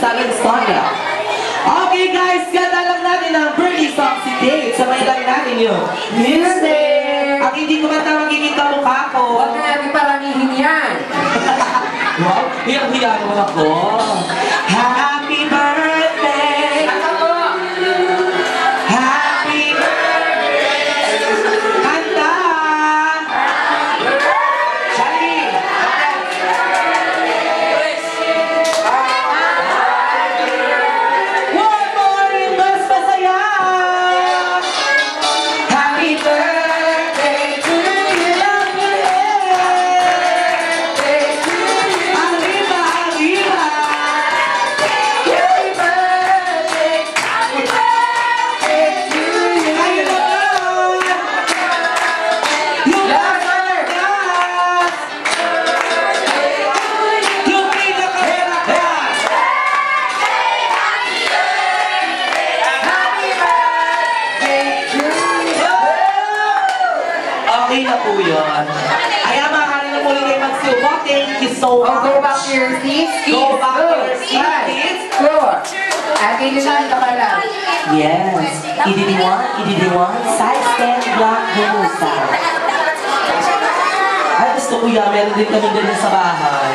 Salad Stonda. Okay guys, ganda lang natin ang birthday song si Dave. Sabay lang natin yun. Music! Ang hindi ko man makikita mukha ko. Huwag na natin paramihin yan. Wow, hiyang-hiya naman ako. Happy birthday! Ako! Happy birthday! Kanta! Charlie! One more in mas masaya! Happy birthday to you! Happy birthday to you! Arriba, arriba! Happy birthday! Happy birthday to you! Kayo naman! Yung pinaka-lakas! Yung pinaka-lakas! Okay na po yun. Kaya makakali na muli kayo magsubo. Thank you so Oh, much. go back to your seats. Go back to your Good. seats, Five, kids. 4. Ate, nilahan ka pa lang. Yes. Idiniwan, side stand, block, humusa. Ay, gusto ko yan. Meron din kami ganyan sa bahay.